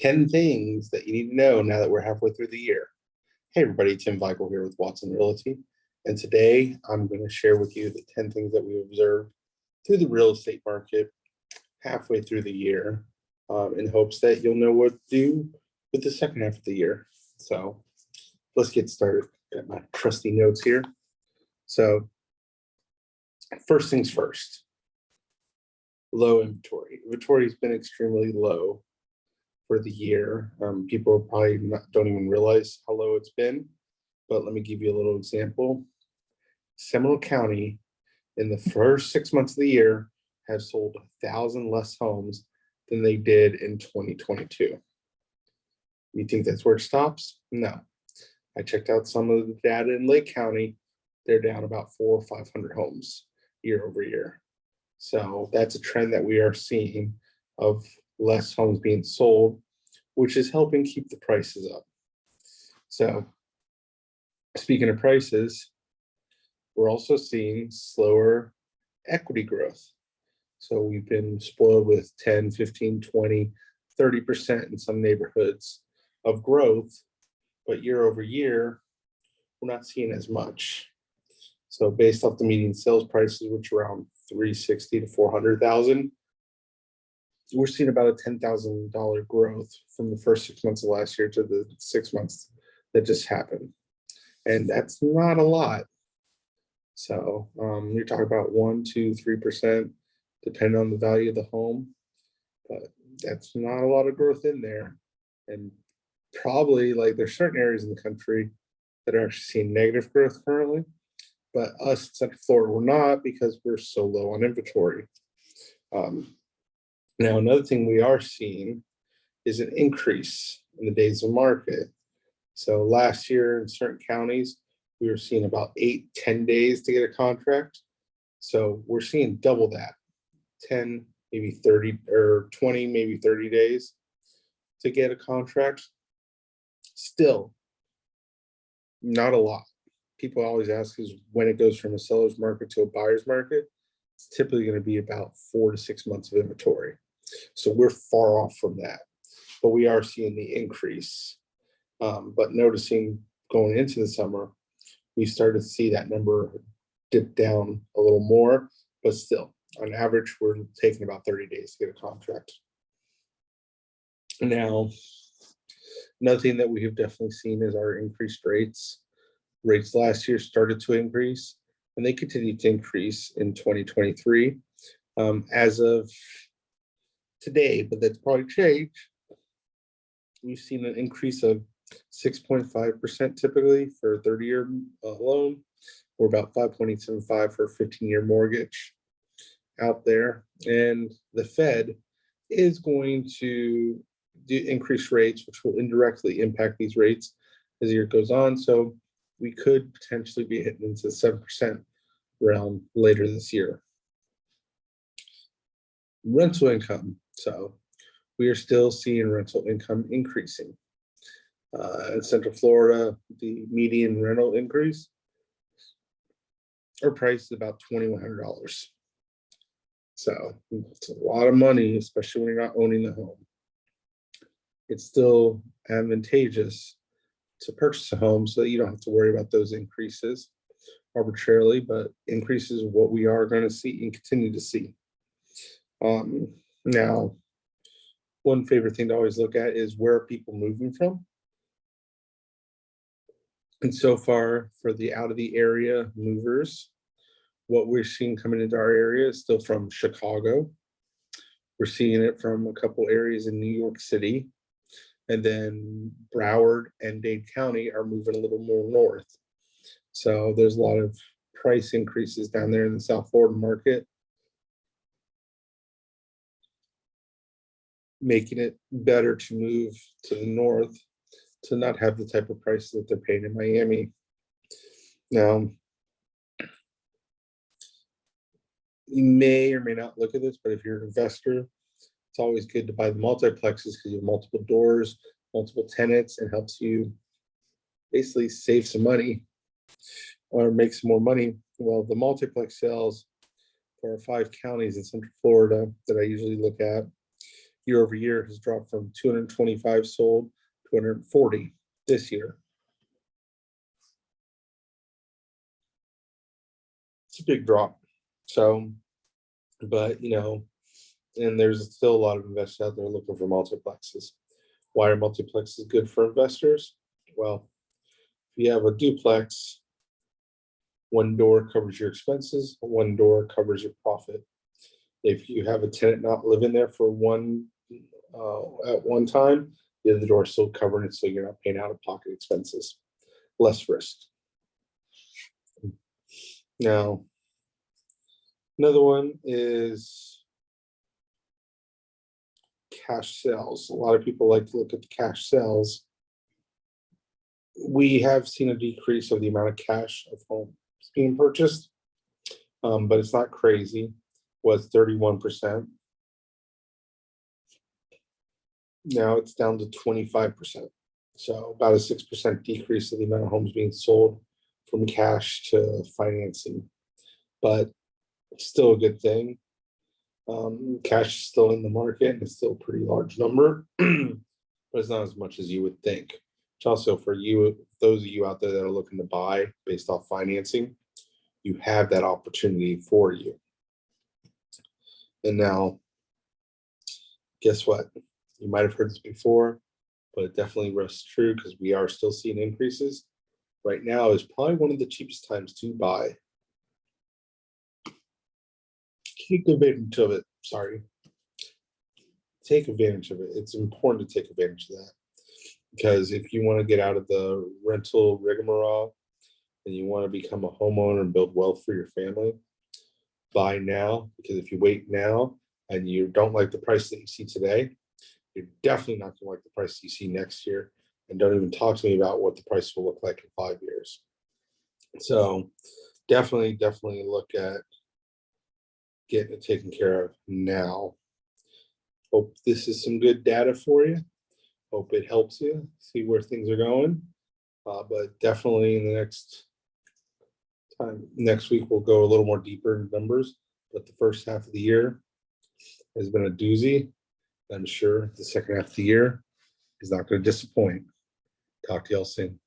10 things that you need to know now that we're halfway through the year. Hey everybody, Tim Weigel here with Watson Realty. And today I'm going to share with you the 10 things that we observed through the real estate market halfway through the year, in hopes that you'll know what to do with the second half of the year. So let's get started. Got my trusty notes here. So first things first, low inventory. Inventory has been extremely low for the year. People probably don't even realize how low it's been, but let me give you a little example. Seminole County in the first 6 months of the year has sold 1,000 less homes than they did in 2022. You think that's where it stops? No. I checked out some of the data in Lake County. They're down about 400 or 500 homes year over year. So that's a trend that we are seeing of less homes being sold, which is helping keep the prices up. So speaking of prices, we're also seeing slower equity growth. So we've been spoiled with 10, 15, 20, 30% in some neighborhoods of growth, but year over year, we're not seeing as much. So based off the median sales prices, which are around 360 to 400,000, we're seeing about a $10,000 growth from the first 6 months of last year to the 6 months that just happened. And that's not a lot. So you're talking about 1, 2, 3%, depending on the value of the home. But that's not a lot of growth in there. And probably like there's certain areas in the country that are actually seeing negative growth currently. But us in Central Florida, we're not, because we're so low on inventory. Now, another thing we are seeing is an increase in the days of market. So last year in certain counties, we were seeing about 8-10 days to get a contract. So we're seeing double that, 10, maybe 30 or 20, maybe 30 days to get a contract. Still, not a lot. People always ask is when it goes from a seller's market to a buyer's market, it's typically going to be about 4 to 6 months of inventory. So we're far off from that, but we are seeing the increase. But noticing going into the summer, we started to see that number dip down a little more, but still, on average, we're taking about 30 days to get a contract. Now, another thing that we have definitely seen is our increased rates. Rates last year started to increase, and they continued to increase in 2023. As of today, but that's probably changed. We've seen an increase of 6.5% typically for a 30-year loan, or about 5.875 for a 15-year mortgage out there. And the Fed is going to increase rates, which will indirectly impact these rates as the year goes on. So we could potentially be hitting into the 7% realm later this year. Rental income. So we are still seeing rental income increasing. In Central Florida, the median rental increase or price is about $2,100. So it's a lot of money, especially when you're not owning the home. It's still advantageous to purchase a home so that you don't have to worry about those increases arbitrarily, but increases what we are going to see and continue to see. Now, one favorite thing to always look at is where are people moving from? And so far, for the out of the area movers, what we're seeing coming into our area is still from Chicago. We're seeing it from a couple areas in New York City. And then Broward and Dade County are moving a little more north. So there's a lot of price increases down there in the South Florida market, making it better to move to the north to not have the type of prices that they're paying in Miami. Now, you may or may not look at this, but if you're an investor, it's always good to buy the multiplexes because you have multiple doors, multiple tenants, and helps you basically save some money or make some more money. Well, the multiplex sales for 5 counties in Central Florida that I usually look at year over year has dropped from 225 sold to 140 this year. It's a big drop. So, but and there's still a lot of investors out there looking for multiplexes. Why are multiplexes good for investors? Well, if you have a duplex, one door covers your expenses, one door covers your profit. If you have a tenant not living there for at one time, the other door is still covering it, so you're not paying out of pocket expenses. Less risk. Now, another one is cash sales. A lot of people like to look at the cash sales. We have seen a decrease of the amount of cash of homes being purchased, but it's not crazy. Was 31%. Now it's down to 25%. So about a 6% decrease of the amount of homes being sold from cash to financing, but it's still a good thing. Cash is still in the market and it's still a pretty large number, but it's not as much as you would think. Which also for you, those of you out there that are looking to buy based off financing, you have that opportunity for you. And now, guess what? You might have heard this before, but it definitely rests true because we are still seeing increases. Right now is probably one of the cheapest times to buy. Take advantage of it. Take advantage of it. It's important to take advantage of that because if you want to get out of the rental rigmarole and you want to become a homeowner and build wealth for your family, buy now, because if you wait now and you don't like the price that you see today, you're definitely not going to like the price you see next year. And don't even talk to me about what the price will look like in 5 years. So definitely look at getting it taken care of now. Hope this is some good data for you. Hope it helps you see where things are going. But definitely in the next week, we'll go a little more deeper in numbers. But the first half of the year has been a doozy. I'm sure the second half of the year is not going to disappoint. Talk to y'all soon.